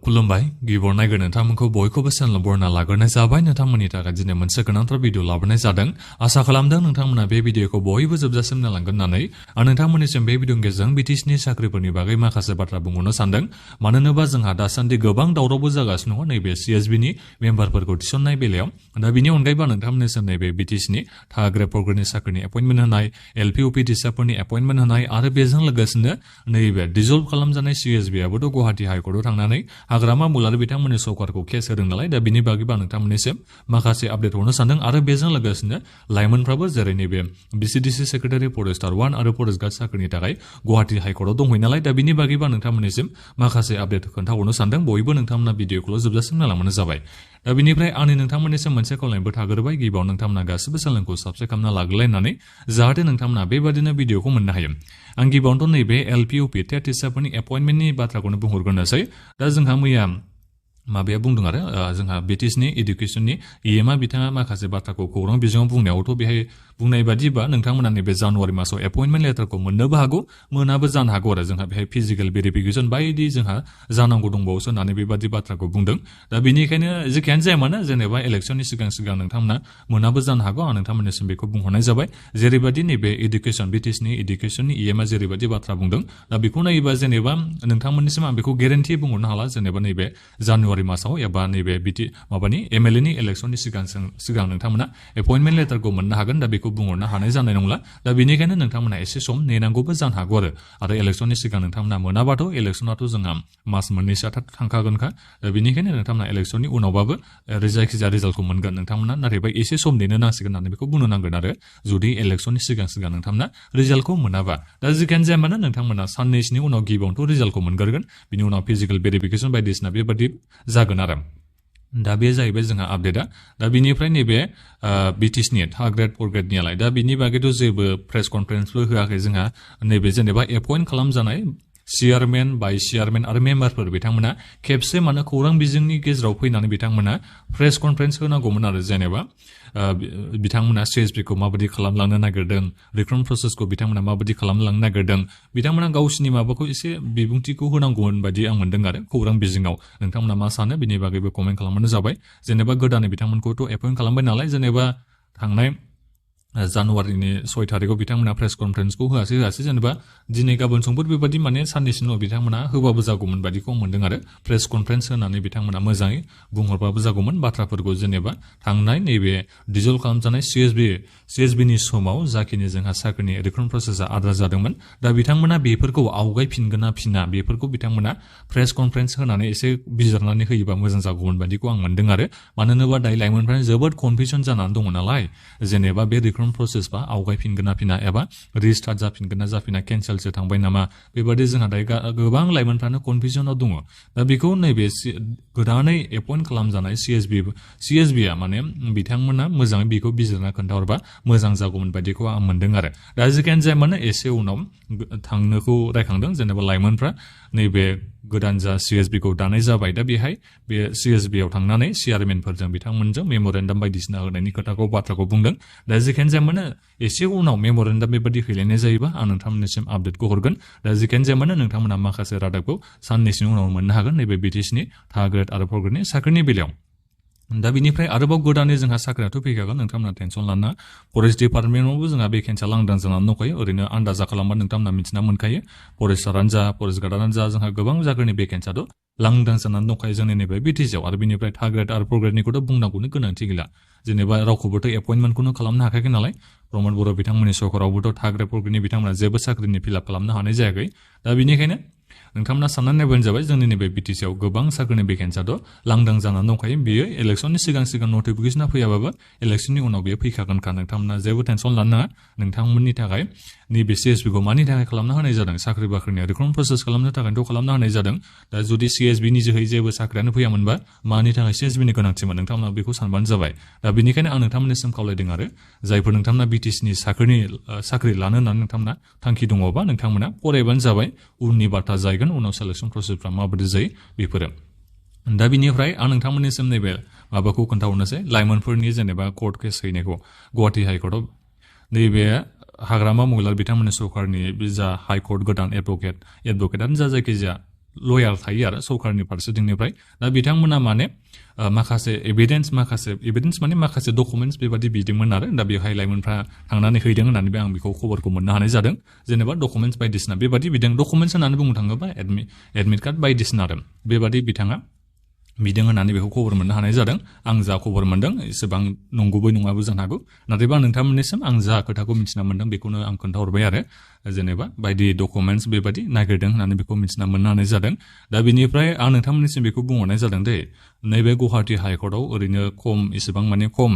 खुलुमबाय गिबियाव नायगोन नोंथांमोनखौ बयखौबो चेनेल बरना लाग्रोनाय जाबाय नोंथांमोननि थाखाय दिनै मोनसे गोनांथार भिडिअ लाबोनाय जादों आसा खालामदों नोंथांमोना बे भिडिअखौ बयबो जोबजासिम नायलांगोन होननानै आं नोंथांमोननिसिम बे भिडिअनि गेजेरजों BTCनि साख्रिफोरनि बागै माखासे बाथ्रा बुंहरनो सानदों मानो होनोबा जोंहा दासान्दि गोबां दावरावबो जागासिनो दङ नैबे CSBनि मेम्बारफोरखौ थिसननाय बेलायाव दा बिनि अनगायैबो नोंथांमोननिसिम नैबे BTCनि थाग्रा प्रग्रेडनि साख्रिनि एपइन्टमेन्ट होनाय LP UPTCफोरनि एपइन्टमेन्ट होनाय आरो बेजों लोगोसेनो नैबे डिजल्भ खालामजानाय CSBआबोथ' गुवाहाटी हाइकर्टआव थांनानै हाग्रामा मुलारि बिथांमोननि सरकारखौ केस होदों नालाय दा बिनि बागैबो नोंथांमोननिसिम माखासे आपडेट हरनो सानदों आरो बेजों लोगोसेनो लाइमोनफ्राबो जेरै नैबे BCDC सेक्रेटारि फरेस्टार 1 आरो फरेस्ट गार्ड साख्रिनि थाखाय गुवाहाटी हाइकर्टआव दंहैयो नालाय दा बिनि बागैबो नोंथांमोननिसिम माखासे आपडेट खोन्थाहरनो सानदों बयबो नोंथांमोना भिडिअखौल' जोबजासिम नायलांबानो जाबाय दा बिनिफ्राय आंनि नोंथांमोननिसिम मोनसे खावलायनायबो थाग्रोबाय गिबियाव नोंथांमोना गासिबो चेनेलखौ साबस्क्राइब खालामना लाग्रोलायनानै जाहाथे नोंथांमोना बेबादिनो भिडिअखौ मोननो हायो आं गिबियावनोथ' नैबे LP UP टेट टिचारफोरनि एपइन्टमेन्टनि बाथ्राखौनो बुंहरग्रोनोसै दा जोंहा मैया माबाया बुंदों आरो जोंहा BTCनि इडुकेसननि EMआ बिथाङा माखासे बाथ्राखौ खौरां बिजोङाव बुंनायावथ' बेहाय बुंनाय बादिबा नोंथांमोना नैबे जानुवारि मासाव एपइन्टमेन्ट लेटारखौ मोननोबो हागौ मोनाबो जानो हागौ आरो जोंहा बेहाय फिजिकेल भेरिफिकेसन बायदि जोंहा जानांगौ दंबावोसो होननानै बेबादि बाथ्राखौ बुंदों दा बेनिखायनो जेखियानो जाया मानो जेनेबा इलेक्सननि सिगां नोंथांमोना मोनाबो जानो हागौ आं नोंथांमोननिसिम बेखौ बुंहरनाय जाबाय जेरैबादि नैबे इडुकेसन BTCनि इडुकेसननि EMआ जेरैबादि बाथ्रा बुंदों दा बेखौ नायोबा जेनेबा नोंथांमोननिसिम आं बेखौ गेरेन्टि बुंहरनो हाला जेनेबा नैबे जानुवारि मासाव एबा नैबे MLAनि इलेक्सननि सिगां नोंथांमोना एपइन्टमेन्ट लेटारखौ मोननो हागोन दा बेखौ बुंहरनो हानाय जानाय नंला दा बेनिखायनो नोंथांमोना एसे सम नेनांगौबो जानो हागौ आरो इलेक्सननि सिगां नोंथांमोना मोनाबाथ' इलेक्सनाथ' जोंहा मास मोननैसोआ थांखागोनखा दा बेनिखायनो नोंथांमोना इलेक्सननि उनावबाबो जायखिजाया रिजाल्टखौ मोनगोन नोंथांमोना नाथायबा एसे सम नेनो नांसिगोन होननानै बेखौ बुंनो नांगोन आरो जुदि इलेक्सननि सिगां नोंथांमोना रिजाल्टखौ मोनाबा दा जिखियानो जाया मानो नोंथांमोना साननैसोनि उनाव गिबियावनोथ' रिजाल्टखौ मोनगोरगोन बिनि उनाव फिजिकेल भेरिफिकेसन बायदिसिना बेबादि जागोन आरो दा बे जाहैबाय जोंहा आपडेटआ दा बिनिफ्राय नैबे BTCनि थार्ड ग्रेड फर्थ ग्रेडनियालाय दा बिनि बागैथ' जेबो प्रेस कनफारेन्सबो होआखै जोंहा नैबे जेनेबा एपइन्ट खालामजानाय चेयारमेन भाइस चेयारमेन आरो मेम्बारफोर बिथांमोना खेबसे मानो खौरां बिजोंनि गेजेराव फैनानै बिथांमोना प्रेस कनफारेन्स होनांगौमोन आरो जेनेबा बिथांमोना CSBखौ माबायदि खालामलांनो नागिरदों रिक्रुटमेन्ट प्रसेसखौ बिथांमोना माबायदि खालामलांनो नागिरदों बिथांमोना गावसिनि माबाखौ एसे बिबुंथिखौ होनांगौमोन बायदि आं मोनदों आरो खौरां बिजोङाव नोंथांमोना मा सानो बिनि बागैबो कमेन्ट खालामबानो जाबाय जेनेबा गोदानै बिथांमोनखौथ' एपइन्ट खालामबाय नालाय जेनेबा थांनाय जानुवारिनि 6 तारिखआव बिथांमोना प्रेस कनफारेन्सखौ होआसै जेनेबा दिनै गाबोन समफोर बेबादि माने साननैसोनि उनाव बिथांमोना होबाबो जागौमोन बायदिखौ मोनदों आरो प्रेस कनफारेन्स होनानै बिथांमोना मोजाङै बुंहरबाबो जागौमोन बाथ्राफोरखौ जेनेबा थांनाय नैबे डिजल्भ खालामजानाय CSBनि समाव जाखिनि जोंहा साख्रिनि रिक्रुटमेन्ट प्रसेसा आद्रा जादोंमोन दा बिथांमोना बेफोरखौ आवगायफिनगोन ना फिना बेफोरखौ बिथांमोना प्रेस कनफारेन्स होनानै एसे बिजिरनानै होयोबा मोजां जागौमोन बायदिखौ आं मोनदों आरो मानो होनोबा दायो लाइमोनफ्रानो जोबोद कनफिउजन जानानै दङ नालाय जेनेबा बे प्रसेस बा आवगायफिनगोन ना फिना एबा रिस्टार्ट जाफिनगोन ना जाफिना केन्सेलसो थांबाय नामा बेबादि जोंहा दायो गोबां लाइमोनफ्रानो कनफिउजनाव दङ दा बेखौ नैबे गोदानै एपइन्ट खालामजानाय CSBआ माने बिथांमोना मोजाङै बेखौ बिजिरना खोन्थाहरबा मोजां जागौमोन बायदिखौ आं मोनदों आरो दा जिखियानो जाया मानो एसे उनाव थांनोखौ रायखांदों जेनेबा लाइमोनफ्रा नैबे गोदान जा CSBखौ दानाय जाबाय दा बेहाय बे CSBआव थांनानै चेयारमेनफोरजों बिथांमोनजों मेम'रेन्डाम बायदिसिना होनायनि बाथ्राखौ बुंदों दा जिखियानो जाया मानो एसे उनाव मेम'रेन्डाम बेबादि हैलायनाय जायोबा आं नोंथांमोननिसिम आपडेटखौ हरगोन दा जिखियानो जाया मानो नोंथांमोना माखासे रादाबखौ साननैसोनि उनाव मोननो हागोन नैबे BTCनि थार्ड ग्रेड आरो फर्थ ग्रेडनि साख्रिनि बेलायाव दा बिनिफ्राय आरोबाव गोदानै जोंहा साख्रियाथ' फैखागोन नोंथांमोना टेनसन लाना फरेस्ट डिपार्टमेन्टआवबो जोंहा भेकेन्सिया लांदां जानानै दंखायो ओरैनो आन्दाजा खालामबा नोंथांमोना मिथिना मोनखायो फरेस्टारानो जा फरेस्ट गार्डआनो जा जोंहा गोबां जायगानि भेकेन्सियाथ' लांदां जानानै दंखायो जोंनि नैबे BTCआव आरो बिनिफ्राय थार्ड ग्रेड आरो फर्थ ग्रेडनिखौथ' बुंनांगौनि गोनांथि गैला जेनेबा रावखौबोथ' एपइन्टमेन्टखौनो खालामनो हाखायाखै नालाय प्रमद बर' बिथांमोननि सरकारावबोथ' थार्ड ग्रेड फर्थ ग्रेडनि बिथांमोना जेबो साख्रिनि फिलआप खालामनो हानाय जायाखै दा बेनिखायनो नोंथांमोना साननानै नायबानो जाबाय जोंनि नैबे BTCआव गोबां साख्रिनि भेकेन्सियाथ' लांदां जानानै दंखायो बियो इलेक्सननि सिगां नटिफिकेसना फैयाबाबो इलेक्सननि उनाव बेयो फैखागोनखा नोंथांमोना जेबो टेनसन लानो नाङा नोंथांमोननि थाखाय नैबे CSBखौ मानि थाखाय खालामना होनाय जादों साख्रि बाख्रिनि रिक्रुटमेन्ट प्रसेस खालामनो थाखायथ' खालामना होनाय जादों दा जुदि CSBनि जोहै जेबो साख्रियानो फैयामोनबा मानि थाखाय CSBनि गोनांथिमोन नोंथांमोना बेखौ सानबानो जाबाय दा बेनिखायनो आं नोंथांमोननिसिम खावलायदों आरो जायफोर नोंथांमोना BTCनि साख्रि लानो होननानै नोंथांमोना थांखि दङबा नोंथांमोना फरायबानो जाबाय उननि बाथ्रा जायगोन उनाव सेलेक्सन प्रसेसफ्रा माबायदि जायो बेफोरो दा बिनिफ्राय आं नोंथांमोननिसिम नैबे माबाखौ खोन्थाहरनोसै लाइमोनफोरनि जेनेबा कर्ट केस हैनायखौ गुवाहाटी हाइकर्टआव नैबे हाग्रामा महिलार बिथांमोननि सरकारनि जा हाइकर्ट गोदान एडभकेटानो जा जायखिजाया लयार थायो आरो सरकारनि फारसेथिंनिफ्राय दा बिथांमोना माने माखासे एभिडेन्स माने माखासे डकुमेन्टस बेबादि बिदोंमोन आरो दा बेवहाय लाइमोनफ्रा थांनानै हैदों होननानै आं बेखौ खबरखौ मोननो हानाय जादों जेनेबा डकुमेन्टस बायदिसिना बेबादि बिदों डकुमेन्टस होननानै बुंनो थाङोबा एडमिट कार्ड बायदिसिना आरो बेबादि बिथाङा बिदों होननानै बेखौ खबर मोननो हानाय जादों आं जा खबर मोनदों एसेबां नंगुबै नङाबो जानो हागौ नाथायबा नोंथांमोननिसिम आं जा खोथाखौ मिथिना मोनदों बेखौनो आं खोन्थाहरबाय आरो जेनेबा बायदि डकुमेन्टस बेबादि नागिरदों होननानै बेखौ मिथिना मोननो हानाय जादों दा बेनिफ्राय आं नोंथांमोननिसिम बेखौ बुंहरनाय जादों दे नैबे गुवाहाटी हाइकर्टआव ओरैनो एसेबां माने खम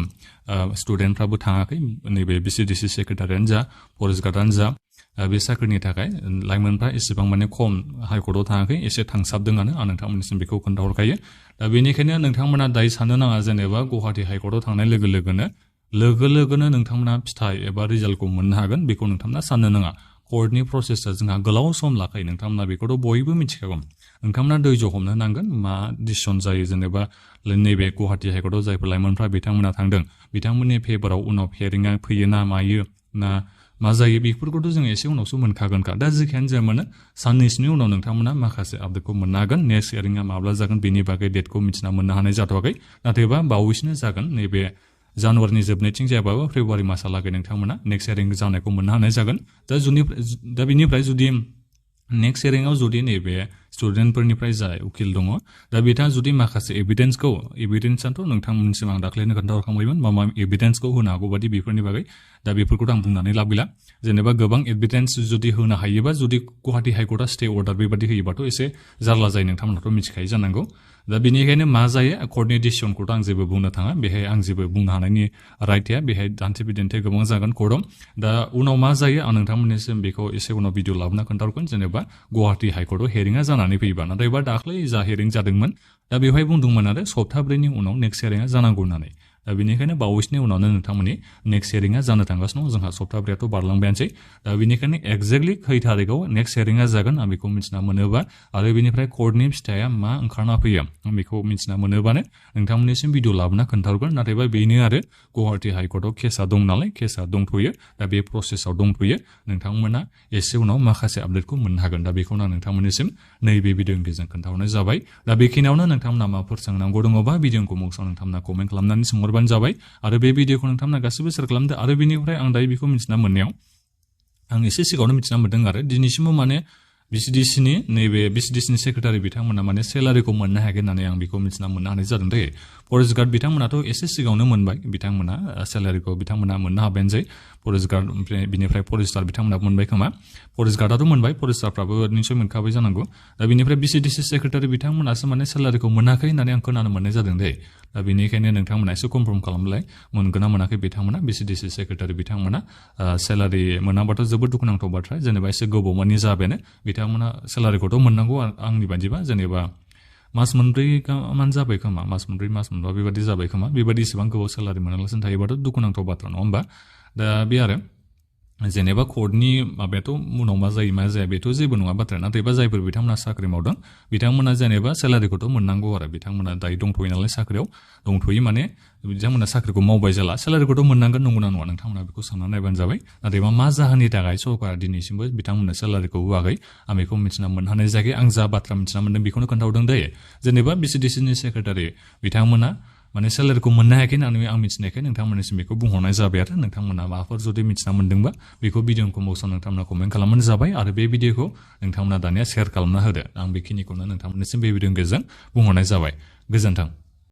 स्टुडेन्टफ्राबो थाङाखै नैबे BCDC सेक्रेटारियानो जा फरेस्ट गार्डआनो जा बे साख्रिनि थाखाय लाइमोनफ्रा एसेबां माने खम हाइकर्टआव थाङाखै एसे थांसाबदोंआनो आं नोंथांमोननिसिम बेखौ खोन्थाहरखायो दा बेनिखायनो नोंथांमोना दायो साननो नाङा जेनेबा गुवाहाटी हाइकर्टआव थांनाय लोगो लोगोनो नोंथांमोना फिथाइ एबा रिजाल्टखौ मोननो हागोन बेखौ नोंथांमोना साननो नाङा कर्टनि प्रसेसआ जोंहा गोलाव सम लाखायो नोंथांमोना बेखौथ' बयबो मिथिखागौ नोंथांमोना धैर्य हमनो नांगोन मा डिसिसन जायो जेनेबा नैबे गुवाहाटी हाइकर्टआव जायफोर लाइमोनफ्रा बिथांमोना थांदों बिथांमोननि फेभराव उनाव हेरिंआ फैयो ना मायो ना मा जायो बेफोरखौथ' जों एसे उनावसो मोनखागोनखा दा जेखियानो जाया मानो साननैसोनि उनाव नोंथांमोना माखासे आपडेटखौ मोननो हागोन नेक्स्ट हेरिंआ माब्ला जागोन बेनि बागै डेटखौ मिथिना मोननो हानाय जाथ'वाखै नाथायबा बावैसोनो जागोन नैबे जानुवारिनि जोबनायथिं जायाबाबो फेब्रुवारि मासहालागै नोंथांमोना नेक्स्ट हेरिं जानायखौ मोननो हानाय जागोन दा बेनिफ्राय जुदि नेक्स्ट हेरिंआव जुदि नैबे स्टुडेन्टफोरनिफ्राय जा उकिल दङ दा बिथाङा जुदि माखासे एभिडेन्सआथ' नोंथांमोनसिम आं दाख्लैनो खोन्थाहरखांबायमोन मा एभिडेन्सखौ होनो हागौ बादि बेफोरनि बागै दा बेफोरखौथ' आं बुंनानै लाब गैला जेनेबा गोबां एभिडेन्स जुदि होनो हायोबा जुदि गुवाहाटी हाइकर्टआ स्टे अर्डार बेबादि होयोबाथ' एसे जारला जायो नोंथांमोनाथ' मिथिखायो जानांगौ दा बेनिखायनो मा जायो कर्टनि डिसिसनखौथ' आं जेबो बुंनो थाङा बेहाय आं जेबो बुंनो हानायनि राइट गैया बेहाय दान्थे बिदान्थे गोबां जागोन कर्टआव दा उनाव मा जायो आं नोंथांमोननिसिम बेखौ एसे उनाव भिडिअ लाबोना खोन्थाहरगोन जेनेबा गुवाहाटी हाइकर्टआव हेरिंआ जानानै फैयोबा नाथायबा दाख्लै जा हेरिं जादोंमोन दा बेवहाय बुंदोंमोन आरो सप्ताब्रैनि उनाव नेक्स्ट हेरिंआ जानांगौ होननानै दा बेनिखायनो बावैसोनि उनावनो नोंथांमोननि नेक्स्ट हेरिंआ जानो थांगासिनो दं जोंहा सप्ताब्रैयाथ' बारलांबायानोसै दा बेनिखायनो एक्जेक्टलि खै थारिखआव नेक्स्ट हेरिंआ जागोन आं बेखौ मिथिना मोनोबा आरो बेनिफ्राय कर्टनि फिथाइया मा ओंखारना फैयो आं बेखौ मिथिना मोनोबानो नोंथांमोननिसिम भिडिअ लाबोना खोन्थाहरगोन नाथायबा बेनो आरो गुवाहाटी हाइकर्टआव केसआ दं नालाय केसआ दंथ'यो दा बे प्रसेसआव दंथ'यो नोंथांमोना एसे उनाव माखासे आपडेटखौ मोननो हागोन दा बेखौनो आं नोंथांमोननिसिम नैबे भिडिअनि गेजेरजों खोन्थाहरनाय जाबाय दा बेखिनियावनो नोंथांमोना माबाफोर सोंनांगौ दङबा भिडिअखौ मुंसाव नोंथांमोना कमेन्ट खालामनानै सोंहरबानो जाबाय आरो बे भिडिअखौ नोंथांमोना गासिबो शेयार खालामदो आरो बेनिफ्राय आं दायो बेखौ मिथिना मोननायाव आं एसे सिगाङावनो मिथिना मोनदों आरो दिनैसिमबो माने BCDCनि सेक्रेटारि बिथांमोना माने सेलारिखौ मोननो हायाखै होननानै आं बेखौ मिथिना मोननो हानाय जादों दे फरेस्ट गार्ड बिथांमोनाथ' एसे सिगाङावनो मोनबाय बिथांमोना सेलारिखौ बिथांमोना मोननो हाबायानो जायो फरेस्ट गार्ड बिनिफ्राय फरेस्टार बिथांमोना मोनबाय खोमा फरेस्ट गार्डआथ' मोनबाय फरेस्टारफ्राबो निसय मोनखाबाय जानांगौ दा बेनिफ्राय BCDC सेक्रेटारि बिथांमोनासो माने सेलारिखौ मोनाखै होननानै आं खोनानो मोननाय जादों दे दा बेनिखायनो नोंथांमोना एसे कनफार्म खालामलाय मोनगोन ना मोनाखै बिथांमोना BCDC सेक्रेटारि बिथांमोना सेलारि मोनाबाथ' जोबोद दुखुनांथाव बाथ्रा जेनेबा एसे गोबावमानि जाबायानो बिथांमोना सेलारिखौथ' मोननांगौ आंनि बायदिबा जेनेबा मास मोनब्रै गाहामानो जाबाय खोमा मास मोनबा बेबादि जाबाय खोमा बेबादि इसेबां गोबाव सेलारि मोनालासिनो थायोबाथ' दुखुनांथाव बाथ्रा नङा होमबा दा बे आरो जेनेबा कर्टनि माबायाथ' उनाव मा जायो मा जाया बेथ' जेबो नङा बाथ्रा नाथायबा जायफोर बिथांमोना साख्रि मावदों बिथांमोना जेनेबा सेलारिखौथ' मोननांगौ आरो बिथांमोना दायो दंथ'यो नालाय साख्रियाव दंथ'यो माने बिथांमोना साख्रिखौ मावबाय जेला सेलारिखौथ' मोननांगोन नंगौना नङा नोंथांमोना बेखौ सानना नायबानो जाबाय नाथायबा मा जाहोननि थाखाय सरकारा दिनैसिमबो बिथांमोननो सेलारिखौ होआखै आं बेखौ मिथिना मोननो हानाय जायाखै आं जा बाथ्रा मिथिना मोनदों बेखौनो खोन्थाहरदों दायो जेनेबा BCDCनि सेक्रेटारि बिथांमोना माने सेलारिखौ मोननो हायाखै होननानै आं मिथिनायखाय नोंथांमोननिसिम बेखौ बुंहरनाय जाबाय आरो नोंथांमोना माबाफोर जुदि मिथिना मोनदोंबा बेखौ भिडिअखौ बक्सआव नोंथांमोना कमेन्ट खालामबानो जाबाय आरो बे भिडिअखौ नोंथांमोना दानिया शेयार खालामना होदो आं बेखिनिखौनो नोंथांमोननिसिम बे भिडिअनि गेजेरजों बुंहरनाय जाबाय गोजोन्थों